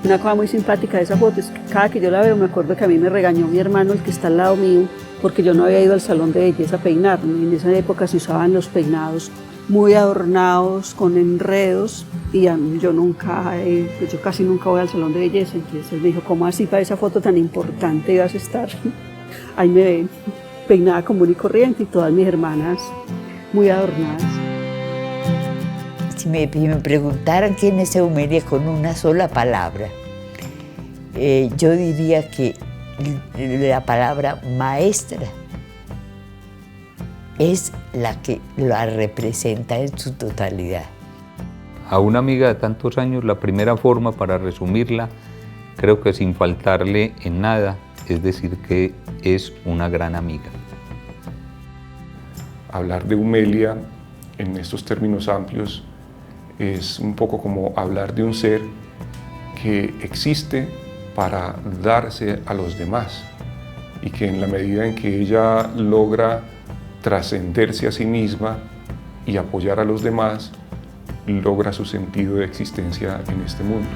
Una cosa muy simpática de esa foto es que cada que yo la veo me acuerdo que a mí me regañó mi hermano, el que está al lado mío, porque yo no había ido al salón de belleza a peinarme. En esa época se usaban los peinados muy adornados, con enredos, y yo nunca, pues yo casi nunca voy al salón de belleza. Entonces él me dijo, ¿cómo así para esa foto tan importante ibas a estar? Ahí me ven, peinada común y corriente, y todas mis hermanas muy adornadas. Si me preguntaran quién es Eumelia con una sola palabra, yo diría que la palabra maestra es la que la representa en su totalidad. A una amiga de tantos años, la primera forma para resumirla, creo que sin faltarle en nada, es decir que es una gran amiga. Hablar de Eumelia en estos términos amplios es un poco como hablar de un ser que existe para darse a los demás y que en la medida en que ella logra trascenderse a sí misma y apoyar a los demás, logra su sentido de existencia en este mundo.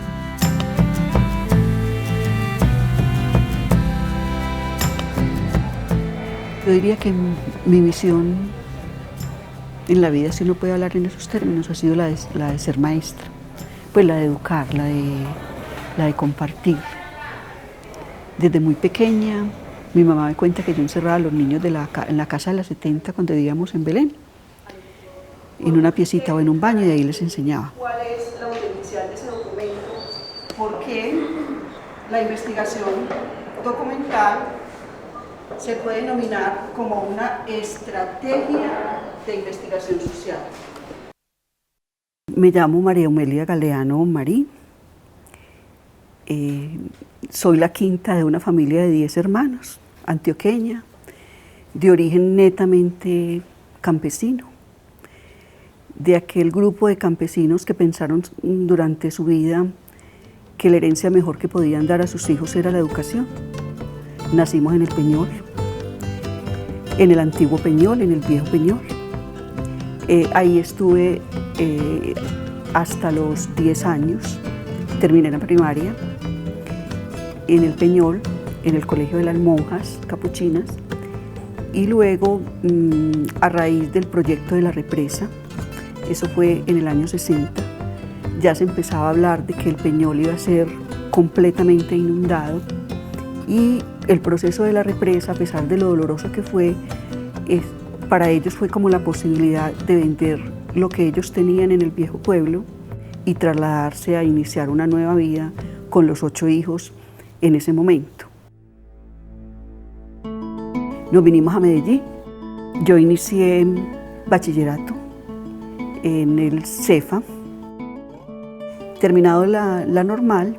Yo diría que mi misión en la vida, si uno puede hablar en esos términos, ha sido la de ser maestra, pues la de educar, la de compartir. Desde muy pequeña, mi mamá me cuenta que yo encerraba a los niños en la casa de las 70 cuando vivíamos en Belén, en una piecita o en un baño, y de ahí les enseñaba. ¿Cuál es la autenticidad de ese documento? ¿Por qué la investigación documental se puede denominar como una estrategia de investigación social? Me llamo María Eumelia Galeano Marí. Soy la quinta de una familia de 10 hermanos, antioqueña, de origen netamente campesino, de aquel grupo de campesinos que pensaron durante su vida que la herencia mejor que podían dar a sus hijos era la educación. Nacimos en el Peñol, en el antiguo Peñol, en el viejo Peñol. Ahí estuve hasta los 10 años, terminé la primaria, en el Peñol, en el Colegio de las Monjas Capuchinas, y luego, a raíz del proyecto de la represa, eso fue en el año 60, ya se empezaba a hablar de que el Peñol iba a ser completamente inundado, y el proceso de la represa, a pesar de lo doloroso que fue, para ellos fue como la posibilidad de vender lo que ellos tenían en el viejo pueblo y trasladarse a iniciar una nueva vida con los 8 hijos en ese momento. Nos vinimos a Medellín. Yo inicié en bachillerato en el CEFA. Terminado la normal,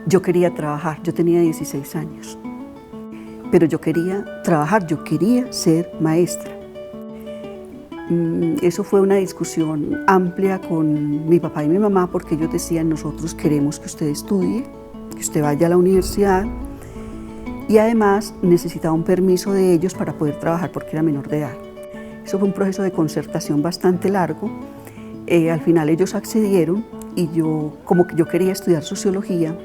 yo quería trabajar. Yo tenía 16 años, pero yo quería trabajar, yo quería ser maestra. Eso fue una discusión amplia con mi papá y mi mamá, porque ellos decían: nosotros queremos que usted estudie, que usted vaya a la universidad, y además necesitaba un permiso de ellos para poder trabajar porque era menor de edad. Eso fue un proceso de concertación bastante largo. Al final ellos accedieron, y yo, como que yo quería estudiar sociología,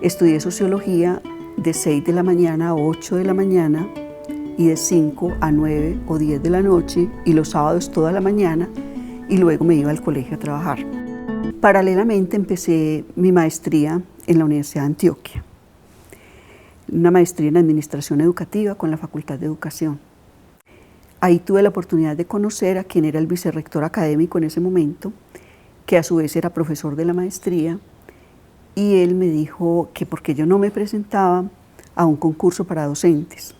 estudié sociología de 6 de la mañana a 8 de la mañana y de 5 a 9 o 10 de la noche, y los sábados toda la mañana, y luego me iba al colegio a trabajar. Paralelamente empecé mi maestría en la Universidad de Antioquia, una maestría en Administración Educativa con la Facultad de Educación. Ahí tuve la oportunidad de conocer a quien era el vicerrector académico en ese momento, que a su vez era profesor de la maestría, y él me dijo que por qué yo no me presentaba a un concurso para docentes.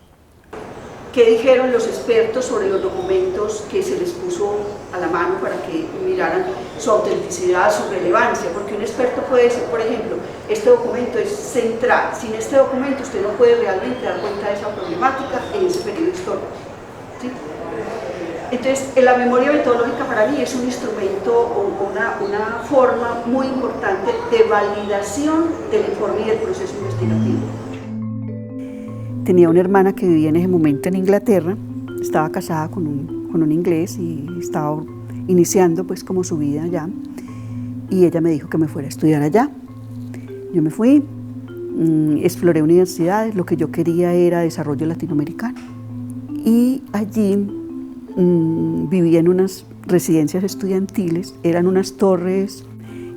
¿Qué dijeron los expertos sobre los documentos que se les puso a la mano para que miraran su autenticidad, su relevancia? Porque un experto puede decir, por ejemplo, este documento es central, sin este documento usted no puede realmente dar cuenta de esa problemática en ese periodo histórico, ¿sí? Entonces, la memoria metodológica para mí es un instrumento o una forma muy importante de validación del informe y del proceso investigativo. Tenía una hermana que vivía en ese momento en Inglaterra, estaba casada con un inglés y estaba iniciando pues como su vida allá. y ella me dijo que me fuera a estudiar allá. Yo me fui, exploré universidades, lo que yo quería era desarrollo latinoamericano. Y allí vivía en unas residencias estudiantiles, eran unas torres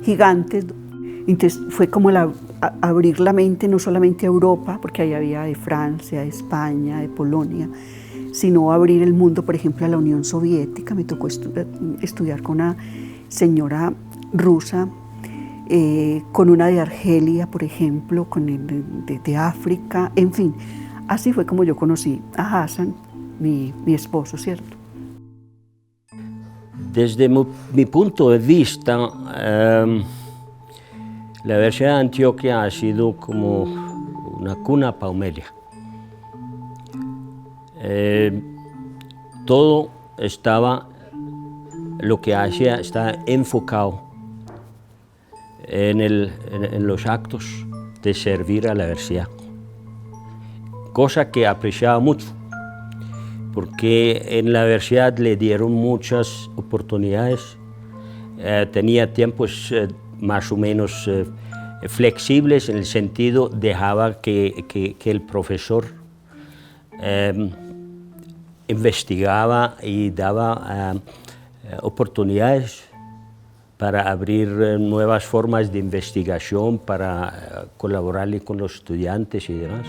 gigantes. Entonces fue como abrir la mente no solamente a Europa, porque ahí había de Francia, de España, de Polonia, sino abrir el mundo, por ejemplo, a la Unión Soviética. Me tocó estudiar con una señora rusa, con una de Argelia, por ejemplo, con de África, en fin. Así fue como yo conocí a Hassan, mi esposo, ¿cierto? Desde mi punto de vista, la Universidad de Antioquia ha sido como una cuna para Omelia. Todo lo que hacía estaba enfocado en los actos de servir a la universidad, cosa que apreciaba mucho, porque en la universidad le dieron muchas oportunidades, tenía tiempos más o menos flexibles, en el sentido dejaba que el profesor investigaba y daba oportunidades para abrir nuevas formas de investigación, para colaborar con los estudiantes y demás.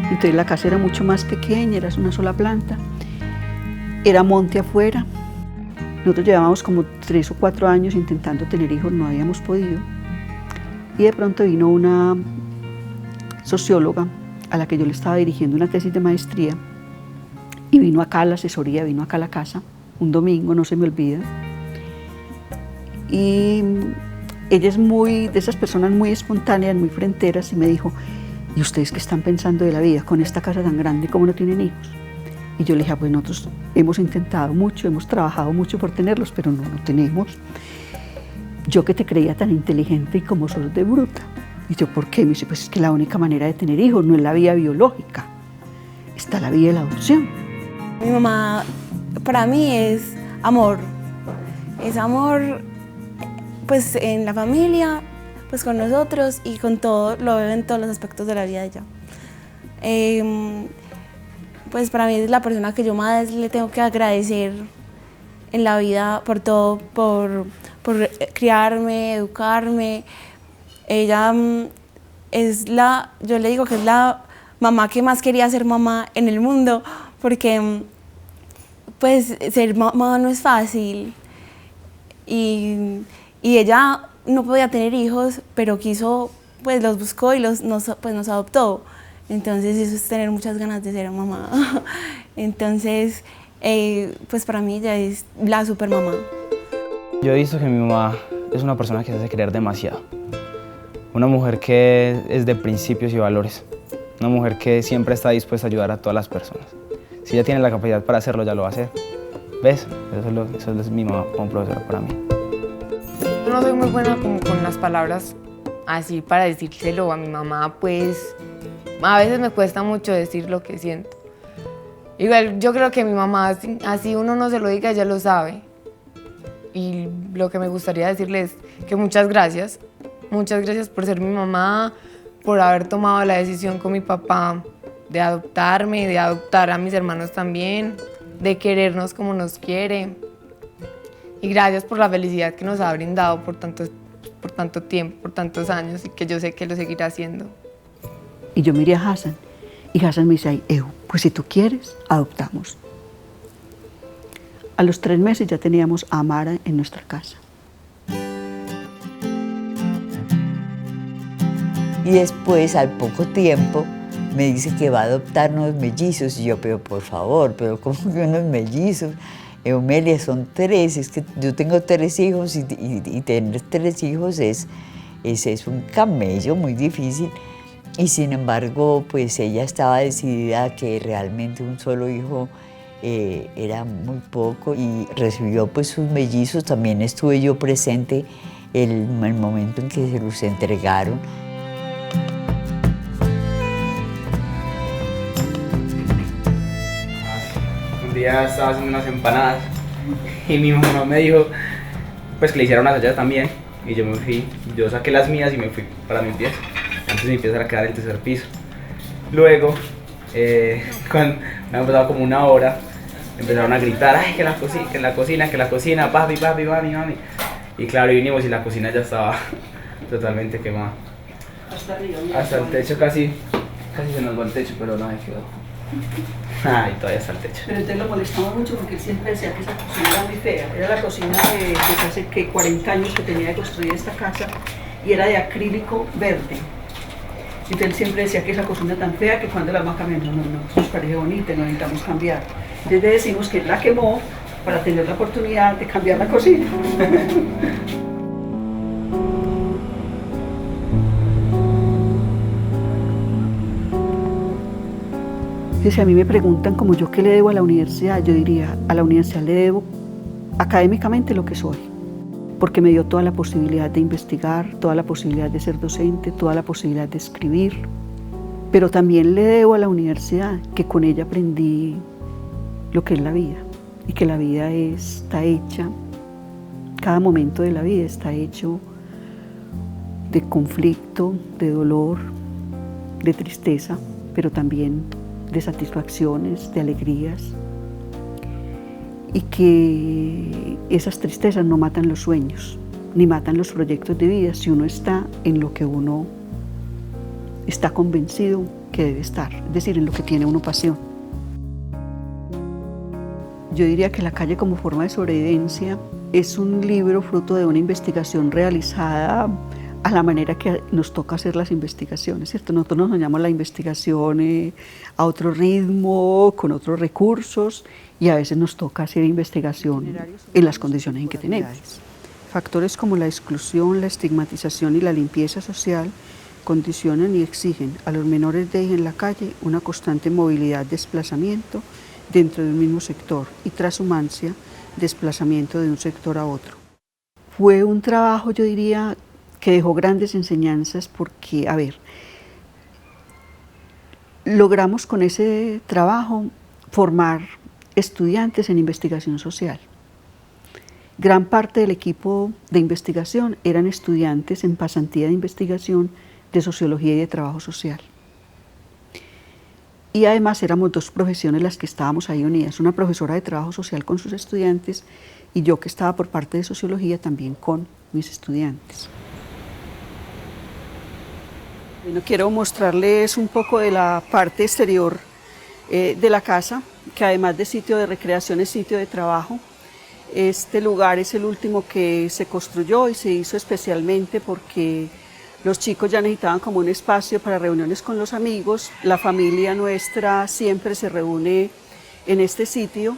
Entonces la casa era mucho más pequeña, era una sola planta, era monte afuera. Nosotros llevábamos como 3 o 4 años intentando tener hijos, no habíamos podido. Y de pronto vino una socióloga a la que yo le estaba dirigiendo una tesis de maestría y vino acá a la asesoría, vino acá a la casa, un domingo, no se me olvida. Y ella es de esas personas muy espontáneas, muy fronteras, y me dijo: ¿y ustedes qué están pensando de la vida con esta casa tan grande, cómo no tienen hijos? Y yo le dije: pues nosotros hemos intentado mucho, hemos trabajado mucho por tenerlos, pero no tenemos. Yo que te creía tan inteligente y como sos de bruta. Y yo: ¿por qué? Me dice: pues es que la única manera de tener hijos no es la vía biológica, está la vía de la adopción. Mi mamá para mí es amor pues en la familia, pues con nosotros y con todo, lo veo en todos los aspectos de la vida de ella. Pues para mí es la persona que yo más le tengo que agradecer en la vida por todo, por criarme, educarme. Ella yo le digo que es la mamá que más quería ser mamá en el mundo, porque pues ser mamá no es fácil. Y ella no podía tener hijos, pero quiso, pues los buscó y nos adoptó. Entonces eso es tener muchas ganas de ser mamá. Entonces, pues para mí ella es la super mamá. Yo he visto que mi mamá es una persona que se hace querer demasiado. Una mujer que es de principios y valores. Una mujer que siempre está dispuesta a ayudar a todas las personas. Si ella tiene la capacidad para hacerlo, ya lo va a hacer. ¿Ves? Eso es mi mamá como profesora para mí. No soy muy buena como con las palabras así para decírselo a mi mamá, pues a veces me cuesta mucho decir lo que siento. Igual yo creo que mi mamá, así uno no se lo diga, ella lo sabe. Y lo que me gustaría decirle es que muchas gracias por ser mi mamá, por haber tomado la decisión con mi papá de adoptarme, de adoptar a mis hermanos también, de querernos como nos quiere. Y gracias por la felicidad que nos ha brindado por tanto tiempo, por tantos años, y que yo sé que lo seguirá haciendo. Y yo miré a Hassan, y Hassan me dice: ay, pues si tú quieres, adoptamos. A los 3 meses ya teníamos a Amara en nuestra casa. Y después, al poco tiempo, me dice que va a adoptar unos mellizos. Y yo: pero por favor, pero ¿cómo que unos mellizos? Omelia, son 3, es que yo tengo 3 hijos y tener 3 hijos es un camello muy difícil. Y sin embargo, pues ella estaba decidida a que realmente un solo hijo era muy poco, y recibió pues sus mellizos. También estuve yo presente el momento en que se los entregaron. Un día estaba haciendo unas empanadas Y mi mamá me dijo pues que le hiciera unas allá también. Y yo me fui, yo saqué las mías y me fui para mi pieza. Antes mi pieza era quedar en el tercer piso. Luego, cuando me han pasado como una hora, empezaron a gritar, ay, que la cocina, papi, mami. Y claro, y vinimos y la cocina ya estaba totalmente quemada. Hasta arriba. Hasta el techo casi se nos va el techo, pero no, ahí quedó. Ay, todavía está el techo. Pero entonces lo molestaba mucho porque él siempre decía que esa cocina era muy fea. Era la cocina de hace que 40 años que tenía de construir esta casa y era de acrílico verde. Entonces él siempre decía que esa cocina tan fea que cuando la vamos a cambiar, no, nos parece bonita, no necesitamos cambiar. Entonces le decimos que él la quemó para tener la oportunidad de cambiar la cocina. Si a mí me preguntan como yo qué le debo a la universidad, yo diría, a la universidad le debo académicamente lo que soy, porque me dio toda la posibilidad de investigar, toda la posibilidad de ser docente, toda la posibilidad de escribir, pero también le debo a la universidad que con ella aprendí lo que es la vida y que la vida está hecha, cada momento de la vida está hecho de conflicto, de dolor, de tristeza, pero también de satisfacciones, de alegrías, y que esas tristezas no matan los sueños, ni matan los proyectos de vida si uno está en lo que uno está convencido que debe estar, es decir, en lo que tiene uno pasión. Yo diría que La calle como forma de sobrevivencia es un libro fruto de una investigación realizada a la manera que nos toca hacer las investigaciones, ¿cierto? Nosotros nos soñamos la investigación a otro ritmo, con otros recursos, y a veces nos toca hacer investigación en las condiciones en que tenemos. Factores como la exclusión, la estigmatización y la limpieza social condicionan y exigen a los menores de en la calle una constante movilidad, desplazamiento dentro de un mismo sector y transhumancia, desplazamiento de un sector a otro. Fue un trabajo, yo diría, que dejó grandes enseñanzas porque, a ver, logramos con ese trabajo formar estudiantes en investigación social. Gran parte del equipo de investigación eran estudiantes en pasantía de investigación de sociología y de trabajo social. Y además éramos dos profesiones las que estábamos ahí unidas, una profesora de trabajo social con sus estudiantes y yo que estaba por parte de sociología también con mis estudiantes. Bueno, quiero mostrarles un poco de la parte exterior de la casa, que además de sitio de recreación es sitio de trabajo. Este lugar es el último que se construyó y se hizo especialmente porque los chicos ya necesitaban como un espacio para reuniones con los amigos. La familia nuestra siempre se reúne en este sitio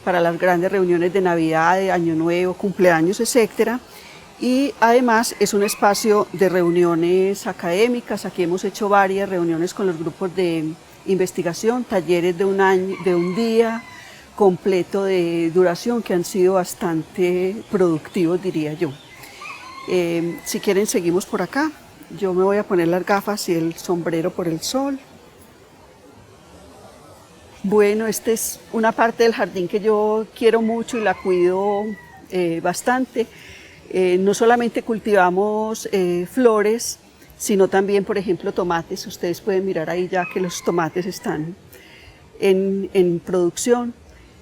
para las grandes reuniones de Navidad, de Año Nuevo, cumpleaños, etcétera. Y además es un espacio de reuniones académicas. Aquí hemos hecho varias reuniones con los grupos de investigación, talleres de un día completo de duración que han sido bastante productivos, diría yo. Si quieren seguimos por acá. Yo me voy a poner las gafas y el sombrero por el sol. Bueno, esta es una parte del jardín que yo quiero mucho y la cuido bastante. No solamente cultivamos flores, sino también, por ejemplo, tomates. Ustedes pueden mirar ahí ya que los tomates están en producción.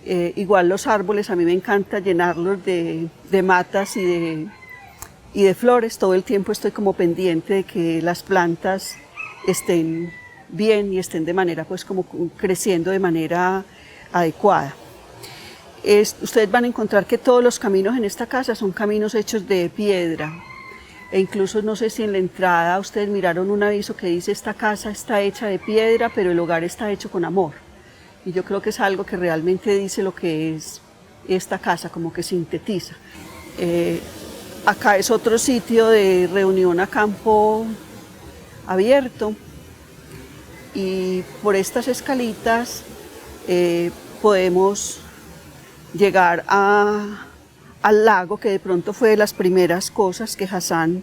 Igual los árboles, a mí me encanta llenarlos de matas y de flores. Todo el tiempo estoy como pendiente de que las plantas estén bien y estén de manera, pues como creciendo de manera adecuada. Ustedes van a encontrar que todos los caminos en esta casa son caminos hechos de piedra. E incluso no sé si en la entrada ustedes miraron un aviso que dice esta casa está hecha de piedra, pero el hogar está hecho con amor. Y yo creo que es algo que realmente dice lo que es esta casa, como que sintetiza. Acá es otro sitio de reunión a campo abierto. Y por estas escalitas podemos llegar al lago, que de pronto fue de las primeras cosas que Hassan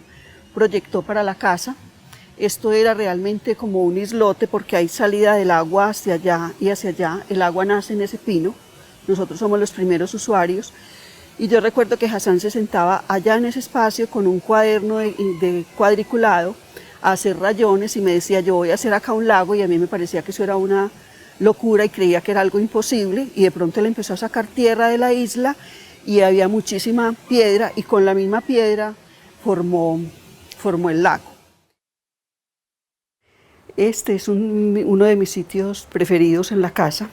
proyectó para la casa. Esto era realmente como un islote porque hay salida del agua hacia allá y hacia allá. El agua nace en ese pino, nosotros somos los primeros usuarios. Y yo recuerdo que Hassan se sentaba allá en ese espacio con un cuaderno de cuadriculado a hacer rayones y me decía, yo voy a hacer acá un lago, y a mí me parecía que eso era una locura y creía que era algo imposible, y de pronto él empezó a sacar tierra de la isla y había muchísima piedra, y con la misma piedra formó el lago. Este es uno de mis sitios preferidos en la casa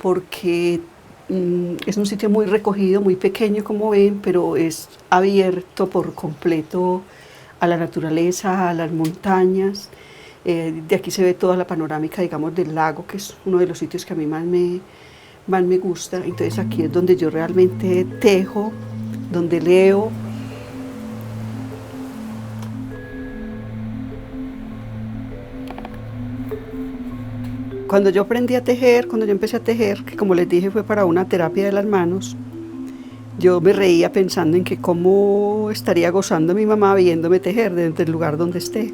porque es un sitio muy recogido, muy pequeño como ven, pero es abierto por completo a la naturaleza, a las montañas. De aquí se ve toda la panorámica, digamos, del lago, que es uno de los sitios que a mí más me gusta. Entonces aquí es donde yo realmente tejo, donde leo. Cuando yo aprendí a tejer, cuando yo empecé a tejer, que como les dije fue para una terapia de las manos, yo me reía pensando en que cómo estaría gozando mi mamá viéndome tejer desde el lugar donde esté.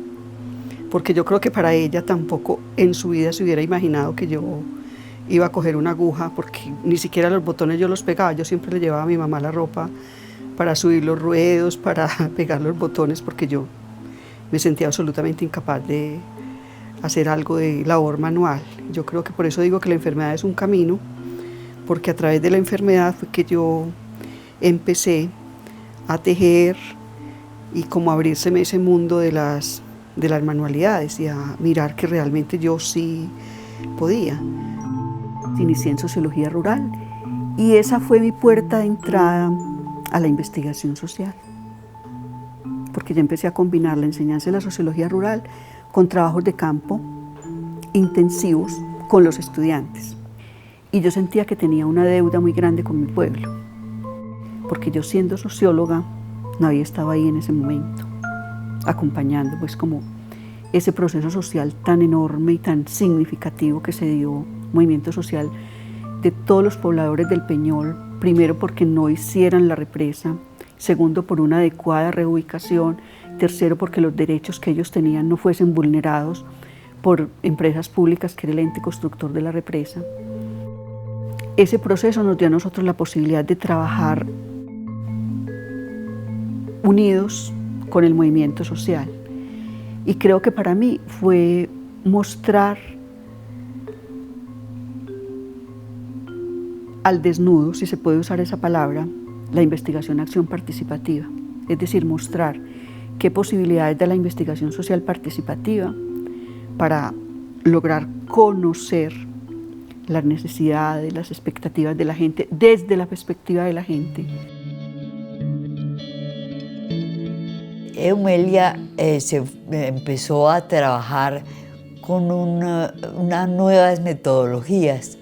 Porque yo creo que para ella tampoco en su vida se hubiera imaginado que yo iba a coger una aguja, porque ni siquiera los botones yo los pegaba. Yo siempre le llevaba a mi mamá la ropa para subir los ruedos, para pegar los botones, porque yo me sentía absolutamente incapaz de hacer algo de labor manual. Yo creo que por eso digo que la enfermedad es un camino, porque a través de la enfermedad fue que yo empecé a tejer y como a abrírseme ese mundo de las manualidades y a mirar que realmente yo sí podía. Inicié en sociología rural y esa fue mi puerta de entrada a la investigación social, porque yo empecé a combinar la enseñanza de la sociología rural con trabajos de campo intensivos con los estudiantes. Y yo sentía que tenía una deuda muy grande con mi pueblo, porque yo siendo socióloga no había estado ahí en ese momento, acompañando pues como ese proceso social tan enorme y tan significativo que se dio, movimiento social de todos los pobladores del Peñol, primero porque no hicieran la represa, segundo por una adecuada reubicación, tercero porque los derechos que ellos tenían no fuesen vulnerados por empresas públicas que era el ente constructor de la represa. Ese proceso nos dio a nosotros la posibilidad de trabajar unidos con el movimiento social. Y creo que para mí fue mostrar al desnudo, si se puede usar esa palabra, la investigación-acción participativa. Es decir, mostrar qué posibilidades da la investigación social participativa para lograr conocer las necesidades, las expectativas de la gente desde la perspectiva de la gente. Eumelia se empezó a trabajar con unas nuevas metodologías,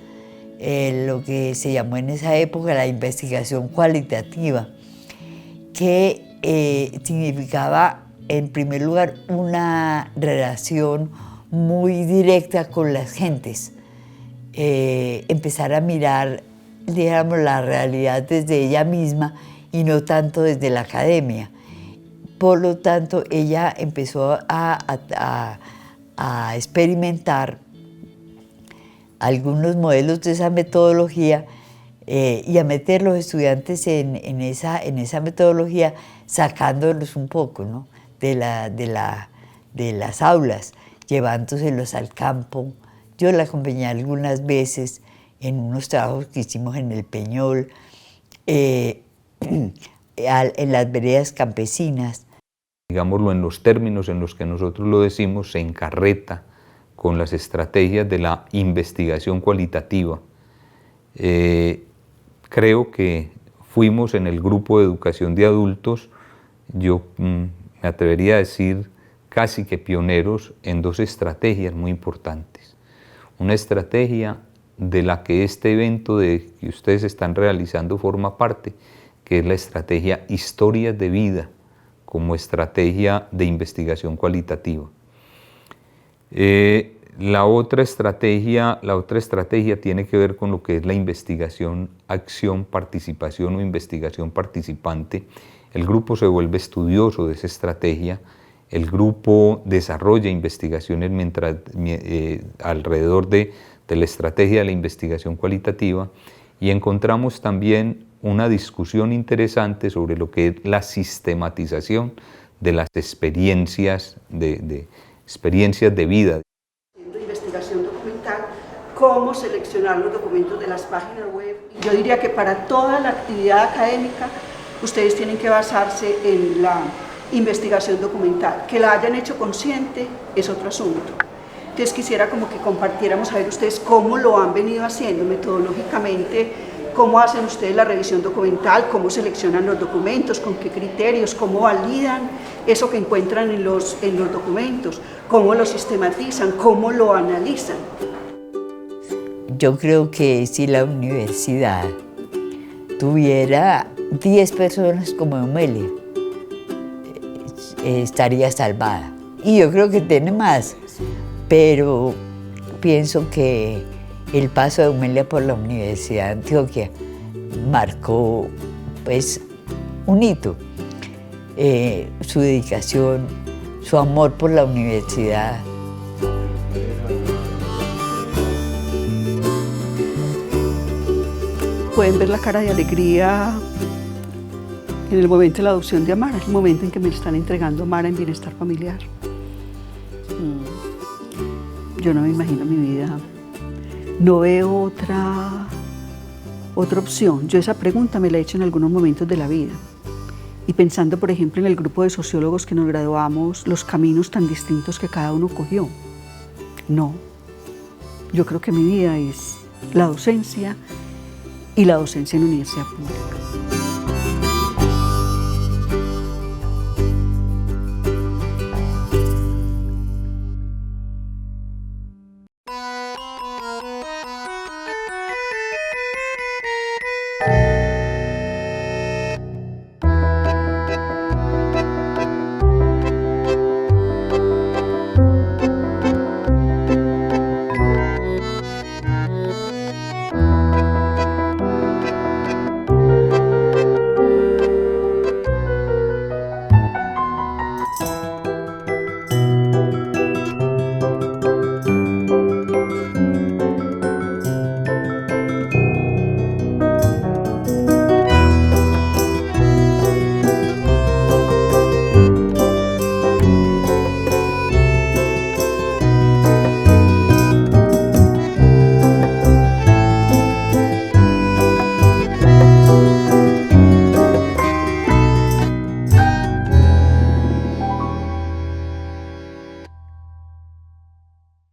lo que se llamó en esa época la investigación cualitativa, que significaba en primer lugar una relación muy directa con las gentes, empezar a mirar, digamos, la realidad desde ella misma y no tanto desde la academia. Por lo tanto, ella empezó a experimentar algunos modelos de esa metodología y a meter los estudiantes en esa metodología, sacándolos un poco, ¿no?, de las aulas, llevándoselos al campo. Yo la acompañé algunas veces en unos trabajos que hicimos en el Peñol, en las veredas campesinas. Digámoslo en los términos en los que nosotros lo decimos, se encarreta con las estrategias de la investigación cualitativa. Creo que fuimos en el grupo de educación de adultos, yo me atrevería a decir casi que pioneros en dos estrategias muy importantes. Una estrategia de la que este evento que ustedes están realizando forma parte, que es la estrategia Historias de Vida, como estrategia de investigación cualitativa. La otra estrategia tiene que ver con lo que es la investigación, acción, participación o investigación participante. El grupo se vuelve estudioso de esa estrategia, el grupo desarrolla investigaciones alrededor de la estrategia de la investigación cualitativa y encontramos también una discusión interesante sobre lo que es la sistematización de las experiencias experiencias de vida. Investigación documental, cómo seleccionar los documentos de las páginas web. Yo diría que para toda la actividad académica ustedes tienen que basarse en la investigación documental. Que la hayan hecho consciente es otro asunto. Entonces quisiera como que compartiéramos a ver ustedes cómo lo han venido haciendo metodológicamente, cómo hacen ustedes la revisión documental, cómo seleccionan los documentos, con qué criterios, cómo validan eso que encuentran en los documentos, cómo lo sistematizan, cómo lo analizan. Yo creo que si la universidad tuviera 10 personas como Eumelia, estaría salvada. Y yo creo que tiene más, pero pienso que el paso de Eumelia por la Universidad de Antioquia marcó pues, un hito. Su dedicación, su amor por la universidad. Pueden ver la cara de alegría en el momento de la adopción de Amara, el momento en que me están entregando a Amara en bienestar familiar. Yo no me imagino mi vida, no veo otra opción. Yo esa pregunta me la he hecho en algunos momentos de la vida. Y pensando, por ejemplo, en el grupo de sociólogos que nos graduamos, los caminos tan distintos que cada uno cogió. No, yo creo que mi vida es la docencia y la docencia en universidad pública.